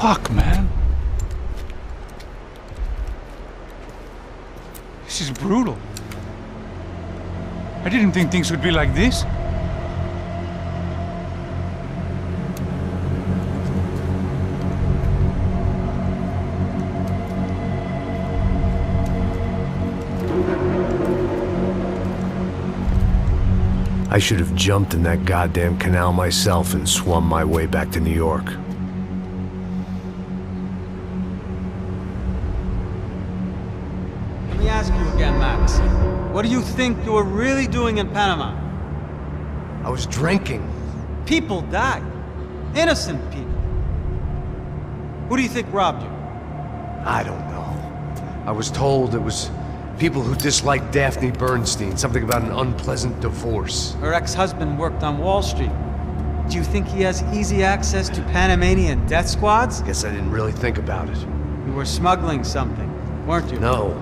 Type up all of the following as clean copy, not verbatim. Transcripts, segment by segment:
Fuck, man. This is brutal. I didn't think things would be like this. I should have jumped in that goddamn canal myself and swum my way back to New York. Let me ask you again, Max. What do you think you were really doing in Panama? I was drinking. People died. Innocent people. Who do you think robbed you? I don't know. I was told it was people who disliked Daphne Bernstein, something about an unpleasant divorce. Her ex-husband worked on Wall Street. Do you think he has easy access to Panamanian death squads? Guess I didn't really think about it. You were smuggling something, weren't you? No.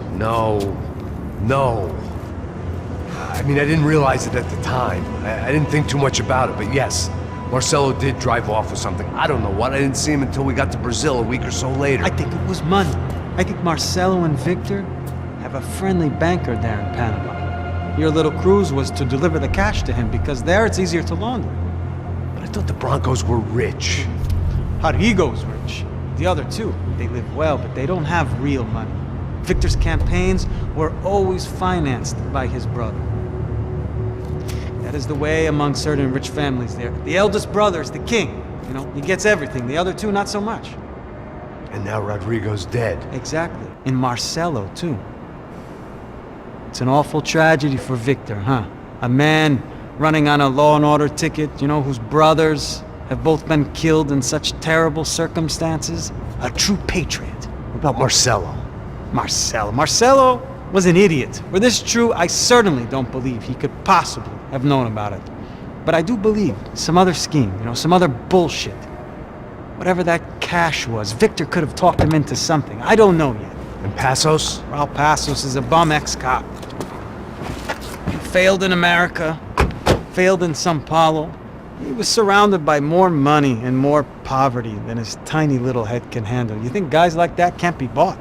I mean, I didn't realize it at the time. I didn't think too much about it, but yes, Marcelo did drive off with something. I don't know what. I didn't see him until we got to Brazil a week or so later. I think it was money. I think Marcelo and Victor have a friendly banker there in Panama. Your little cruise was to deliver the cash to him because there it's easier to launder. But I thought the Broncos were rich. Rodrigo's rich. The other two, they live well, but they don't have real money. Victor's campaigns were always financed by his brother. That is the way among certain rich families there. The eldest brother is the king. You know, he gets everything. The other two, not so much. And now Rodrigo's dead. Exactly. And Marcelo, too. It's an awful tragedy for Victor, huh? A man running on a law and order ticket, you know, whose brothers have both been killed in such terrible circumstances. A true patriot. What about Marcelo? Marcelo was an idiot. Were this true, I certainly don't believe he could possibly have known about it. But I do believe some other scheme, you know, some other bullshit. Whatever that cash was, Victor could have talked him into something. I don't know yet. And Passos? Raul Passos is a bum ex-cop. He failed in America, failed in Sao Paulo. He was surrounded by more money and more poverty than his tiny little head can handle. You think guys like that can't be bought?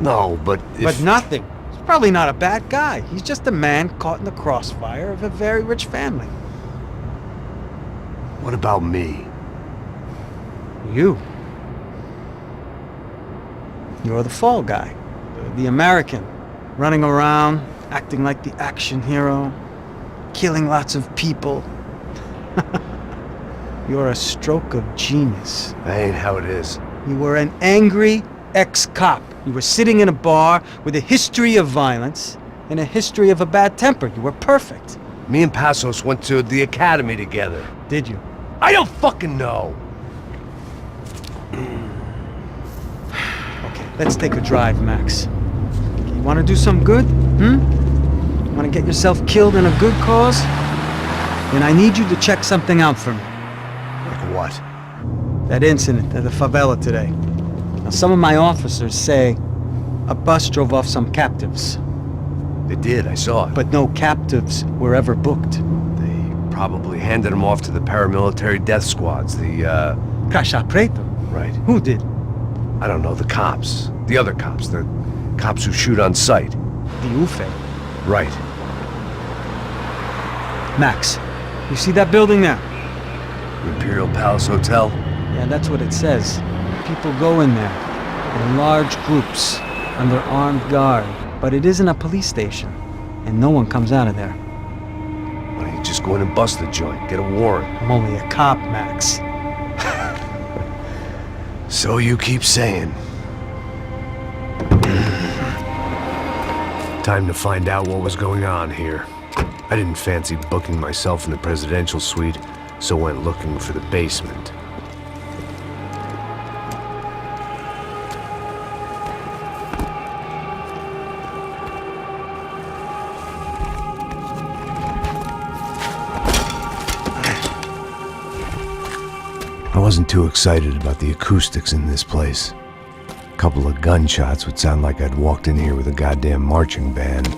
No, but if... But nothing. He's probably not a bad guy. He's just a man caught in the crossfire of a very rich family. What about me? You. You're the fall guy. The American. Running around, acting like the action hero. Killing lots of people. You're a stroke of genius. That ain't how it is. You were an angry ex-cop. You were sitting in a bar with a history of violence and a history of a bad temper. You were perfect. Me and Passos went to the academy together. Did you? I don't fucking know! Okay, let's take a drive, Max. You want to do some good? You want to get yourself killed in a good cause? Then I need you to check something out for me. Like what? That incident at the favela today. Now, some of my officers say a bus drove off some captives. They did, I saw it. But no captives were ever booked. They probably handed them off to the paramilitary death squads, the, Caixa Preta? Right. Who did? I don't know, the cops. The other cops. The cops who shoot on sight. The UFE. Right. Max, you see that building there? The Imperial Palace Hotel? Yeah, that's what it says. People go in there, in large groups, under armed guard. But it isn't a police station, and no one comes out of there. Why don't you just go in and bust the joint, get a warrant? I'm only a cop, Max. So you keep saying. Time to find out what was going on here. I didn't fancy booking myself in the presidential suite, so went looking for the basement. I wasn't too excited about the acoustics in this place. A couple of gunshots would sound like I'd walked in here with a goddamn marching band.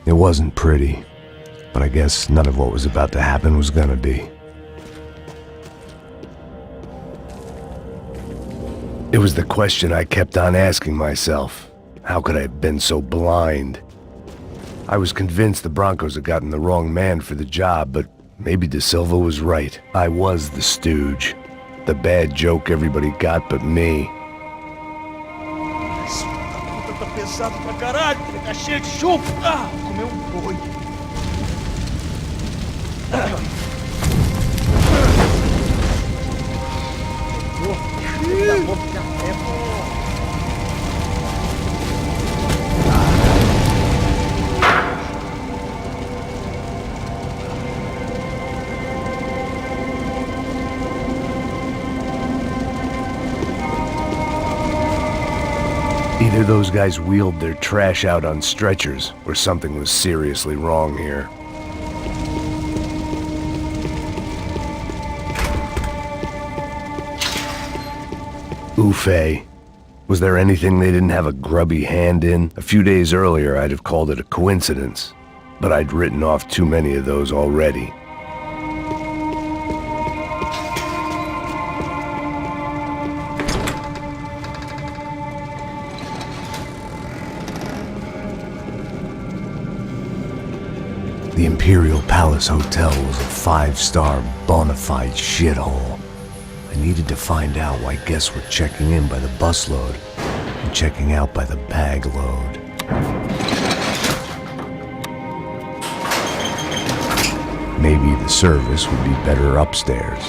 It wasn't pretty. But I guess none of what was about to happen was gonna be. It was the question I kept on asking myself. How could I have been so blind? I was convinced the Broncos had gotten the wrong man for the job, but maybe De Silva was right. I was the stooge. The bad joke everybody got but me. Tá pesado pra caralho, tá cheio de chumbo. Ah, comeu boi. Either those guys wheeled their trash out on stretchers, or something was seriously wrong here. Oof. Was there anything they didn't have a grubby hand in? A few days earlier, I'd have called it a coincidence, but I'd written off too many of those already. The Imperial Palace Hotel was a five-star bona fide shithole. I needed to find out why guests were checking in by the busload and checking out by the bag load. Maybe the service would be better upstairs.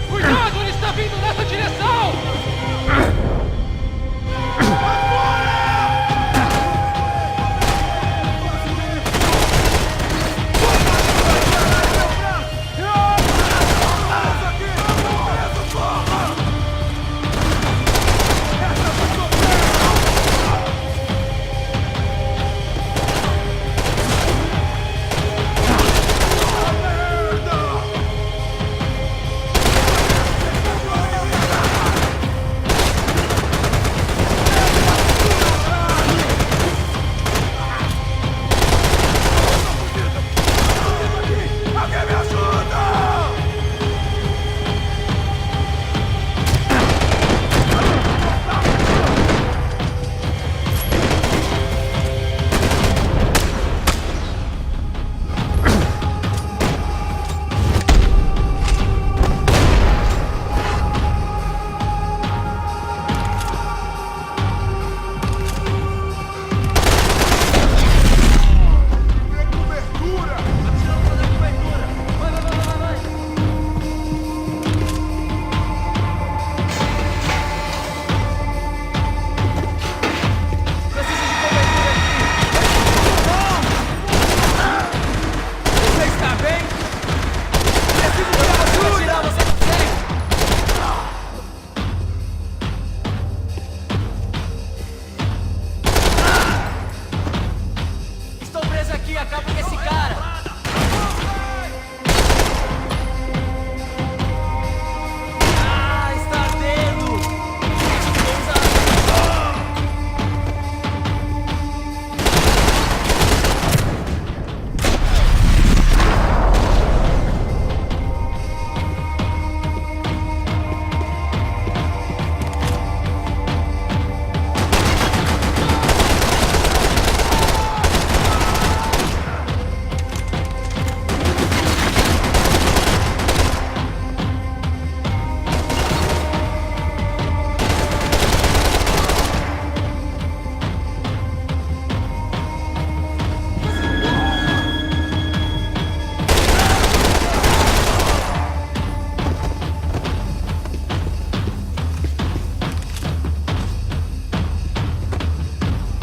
Cuidado, ele está vindo nessa direção!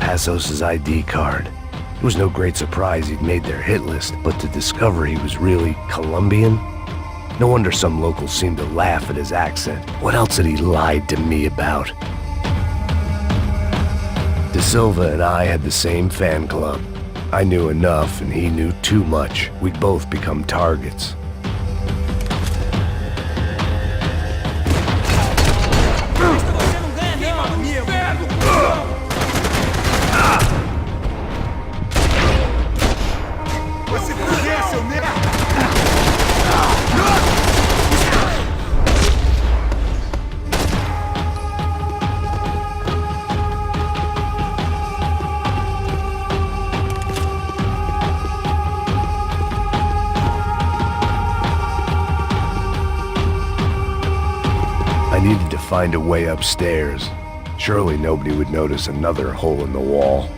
Passos' ID card. It was no great surprise he'd made their hit list, but to discover he was really Colombian? No wonder some locals seemed to laugh at his accent. What else had he lied to me about? De Silva and I had the same fan club. I knew enough and he knew too much. We'd both become targets. I needed to find a way upstairs. Surely nobody would notice another hole in the wall.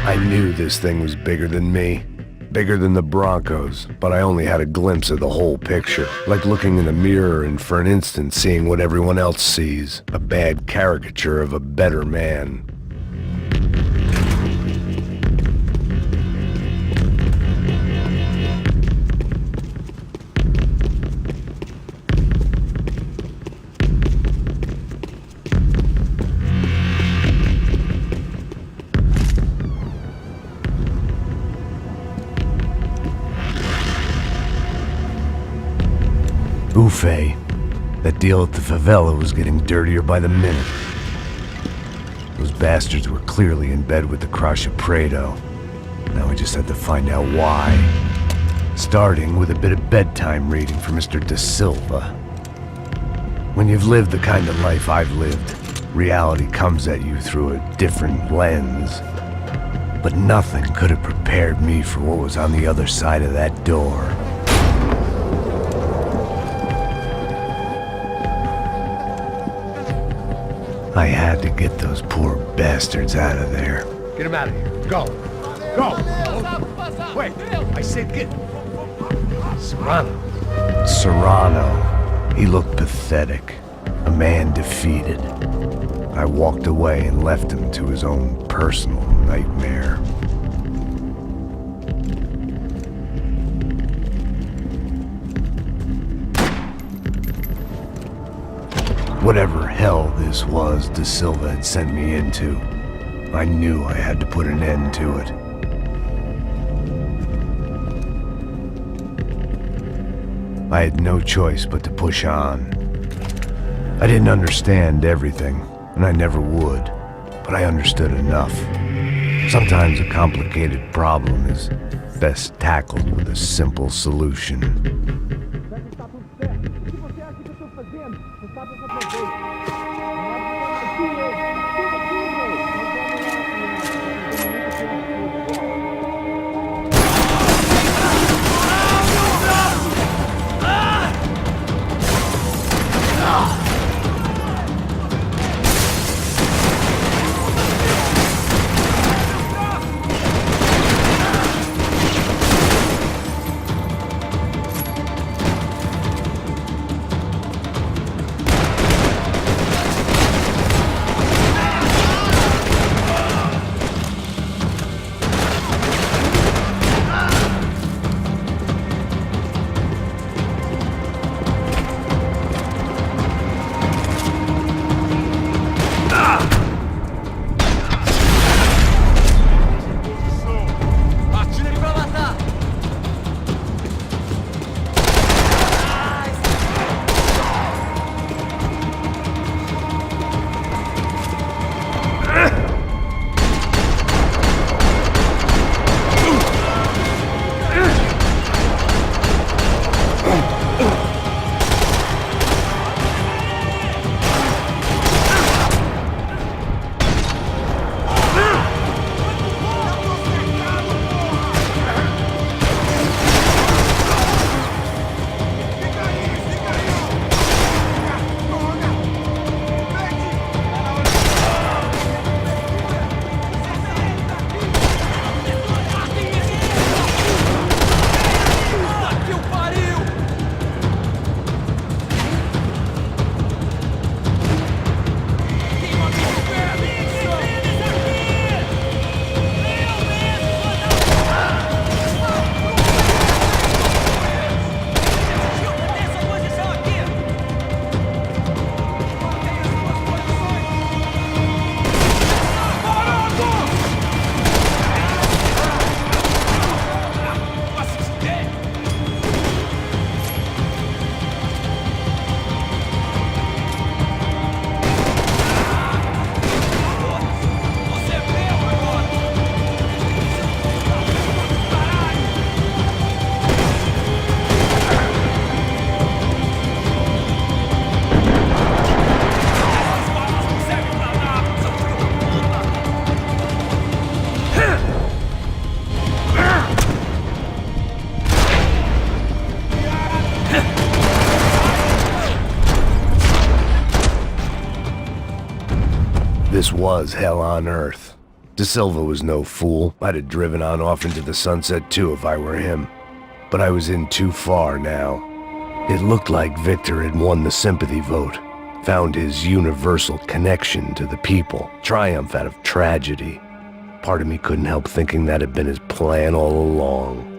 I knew this thing was bigger than me, bigger than the Broncos, but I only had a glimpse of the whole picture, like looking in a mirror and for an instant seeing what everyone else sees, a bad caricature of a better man. Ufe. That deal at the favela was getting dirtier by the minute. Those bastards were clearly in bed with the Crash of Prado. Now we just had to find out why. Starting with a bit of bedtime reading for Mr. De Silva. When you've lived the kind of life I've lived, reality comes at you through a different lens. But nothing could have prepared me for what was on the other side of that door. I had to get those poor bastards out of there. Get him out of here. Go. Go. Wait. I said get. Serrano. Serrano. He looked pathetic. A man defeated. I walked away and left him to his own personal nightmare. Whatever hell this was De Silva had sent me into, I knew I had to put an end to it. I had no choice but to push on. I didn't understand everything, and I never would, but I understood enough. Sometimes a complicated problem is best tackled with a simple solution. This was hell on earth. De Silva was no fool. I'd have driven on off into the sunset too if I were him. But I was in too far now. It looked like Victor had won the sympathy vote, found his universal connection to the people, triumph out of tragedy. Part of me couldn't help thinking that had been his plan all along.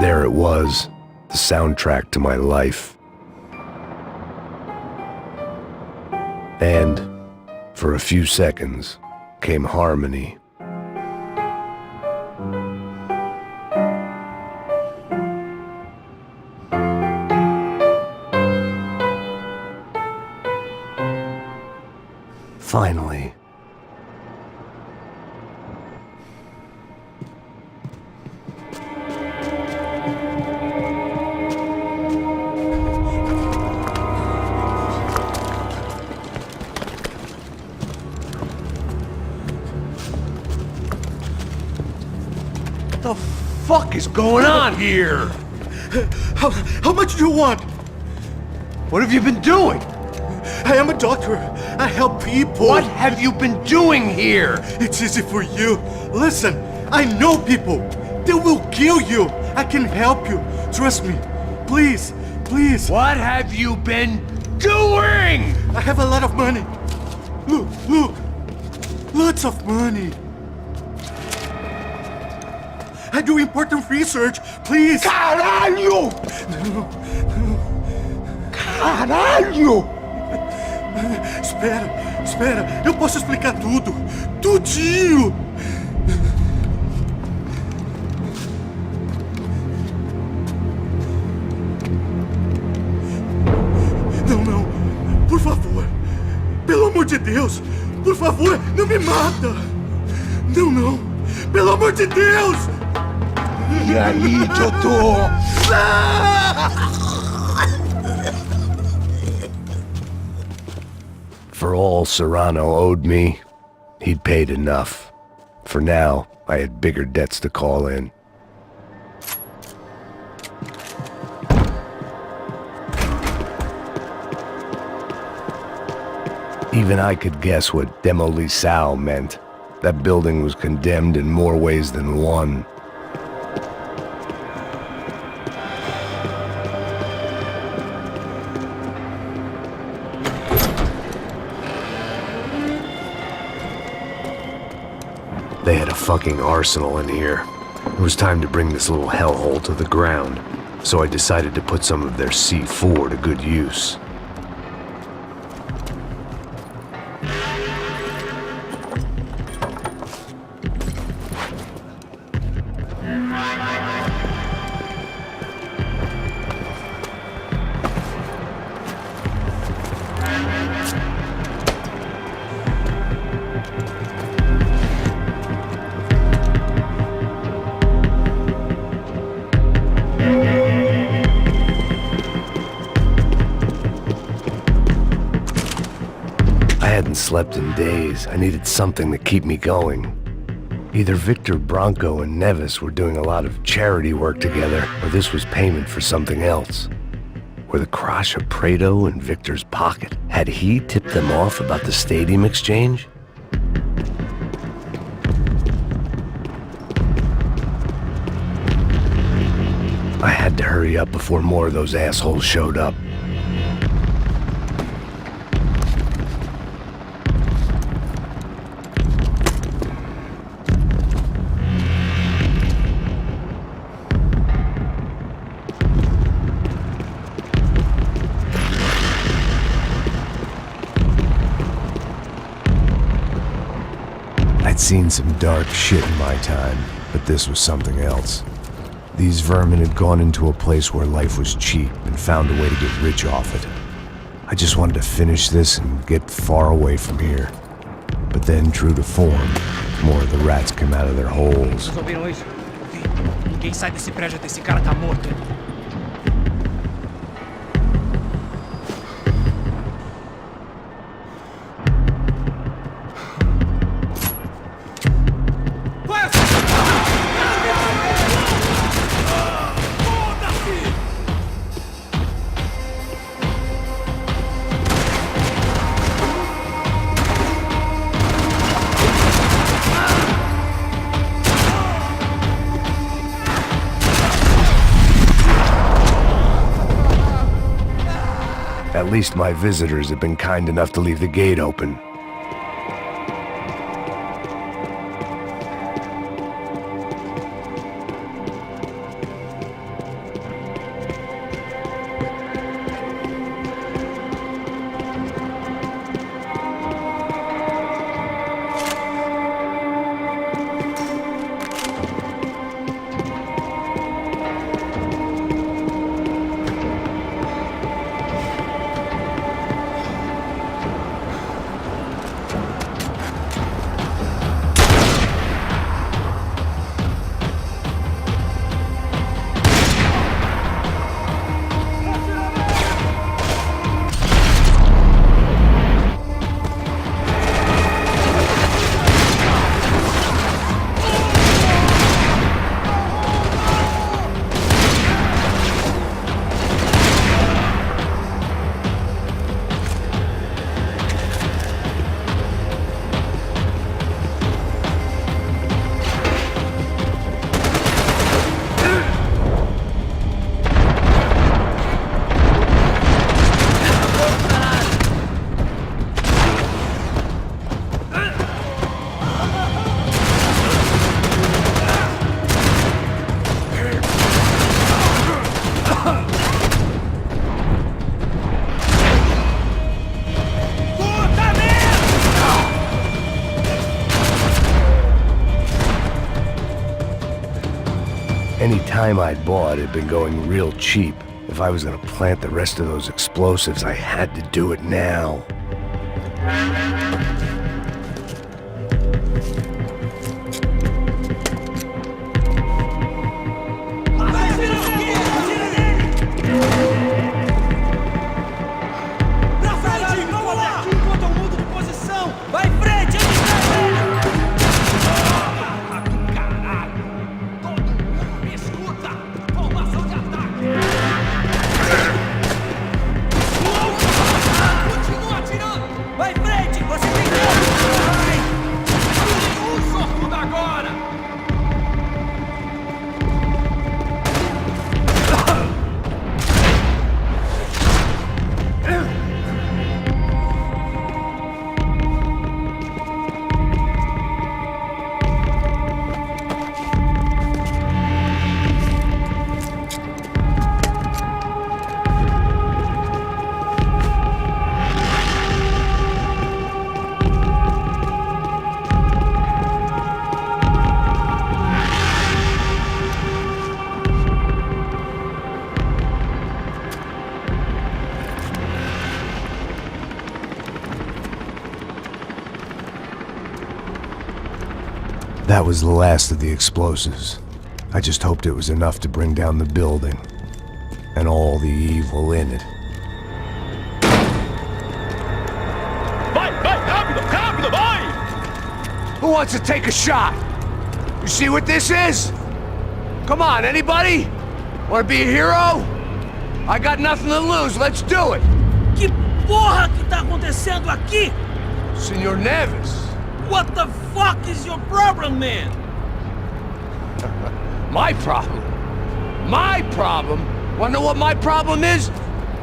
There it was, the soundtrack to my life. And, for a few seconds, came harmony. Finally. What the fuck is going on here? How much do you want? What have you been doing? I am a doctor. I help people. What have you been doing here? It's easy for you. Listen, I know people. They will kill you. I can help you. Trust me. Please, please. What have you been doing? I have a lot of money. Look, look. Lots of money. I do important research. Please. Caralho! No, no. Caralho! Espera, eu posso explicar tudo. Tudinho! Não, por favor. Pelo amor de Deus, por favor, não me mata. Não, pelo amor de Deus! E aí, doutor? For all Serrano owed me, he'd paid enough. For now, I had bigger debts to call in. Even I could guess what demolição meant. That building was condemned in more ways than one. They had a fucking arsenal in here. It was time to bring this little hellhole to the ground, so I decided to put some of their C4 to good use. I hadn't slept in days. I needed something to keep me going. Either Victor Branco and Nevis were doing a lot of charity work together, or this was payment for something else. Were the Crash of Prado in Victor's pocket? Had he tipped them off about the stadium exchange? I had to hurry up before more of those assholes showed up. I'd seen some dark shit in my time, but this was something else. These vermin had gone into a place where life was cheap and found a way to get rich off it. I just wanted to finish this and get far away from here. But then, true to form, more of the rats came out of their holes. Vocês ouviram isso? Ninguém sai desse prédio até esse cara tá morto. least my visitors have been kind enough to leave the gate open. Any time I'd bought had been going real cheap. If I was gonna plant the rest of those explosives, I had to do it now. That was the last of the explosives. I just hoped it was enough to bring down the building, and all the evil in it. Vai, rápido, rápido, vai! Who wants to take a shot? You see what this is? Come on, anybody? Want to be a hero? I got nothing to lose, let's do it! Que porra que tá acontecendo aqui? Senor Neves. What the fuck is your problem, man? My problem? My problem? Wanna know what my problem is?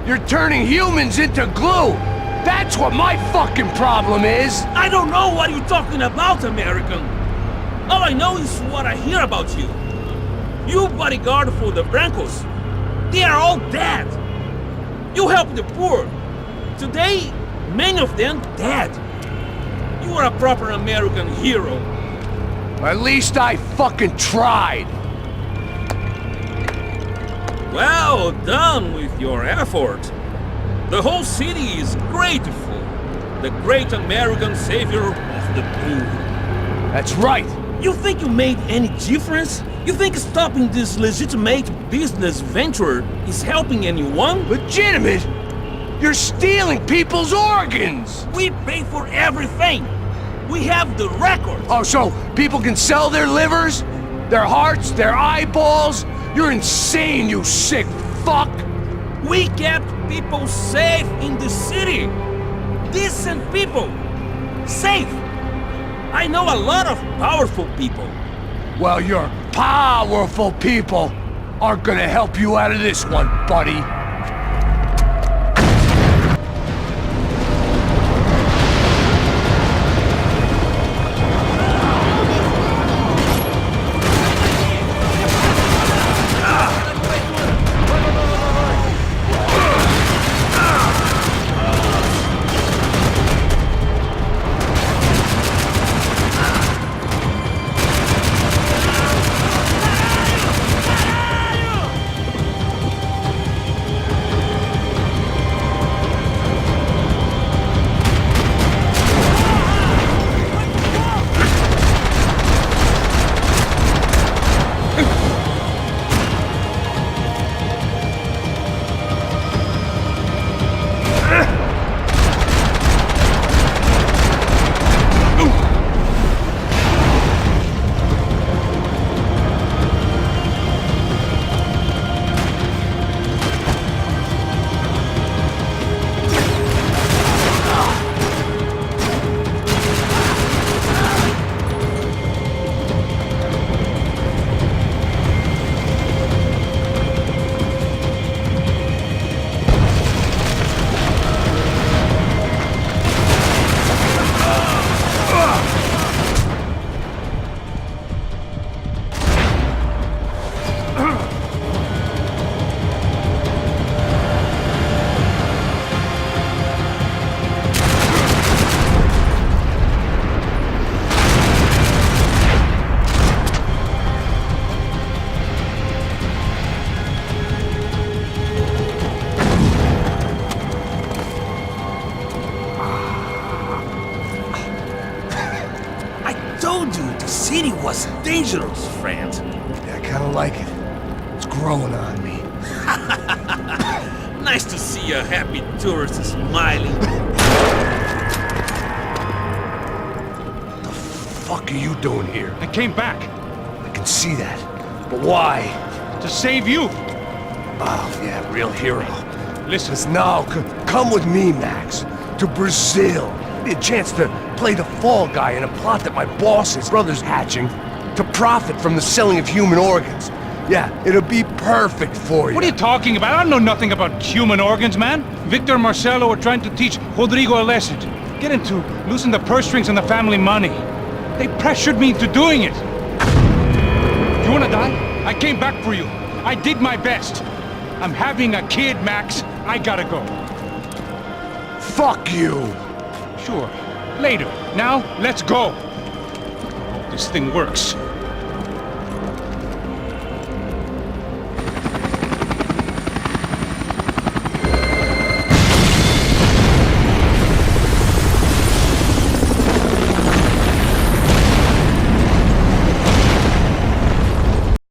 You're turning humans into glue! That's what my fucking problem is! I don't know what you're talking about, American. All I know is what I hear about you. You bodyguard for the Brancos. They are all dead. You help the poor. Today, many of them dead. You are a proper American hero. At least I fucking tried! Well done with your effort. The whole city is grateful. The great American savior of the poor. That's right! You think you made any difference? You think stopping this legitimate business venture is helping anyone? Legitimate? You're stealing people's organs! We pay for everything. We have the record. Oh, so people can sell their livers? Their hearts? Their eyeballs? You're insane, you sick fuck! We kept people safe in the city. Decent people. Safe. I know a lot of powerful people. Well, your powerful people aren't gonna help you out of this one, buddy. city was dangerous, friend. Yeah, I kinda like it. It's growing on me. Nice to see a happy tourist smiling. What the fuck are you doing here? I came back I can see that. But why? to save you. Oh, yeah, real hero. Listen, No, come with me, Max. To Brazil. Be a chance to play the fall guy in a plot that my boss's brother's hatching to profit from the selling of human organs. Yeah, it'll be perfect for you. what are you talking about? I know nothing about human organs, man. Victor and Marcelo were trying to teach Rodrigo a lesson. Get into losing the purse strings and the family money. They pressured me into doing it. You wanna die? I came back for you. I did my best. I'm having a kid, Max. I gotta go. Fuck you! Sure, later. Now, let's go. Hope this thing works.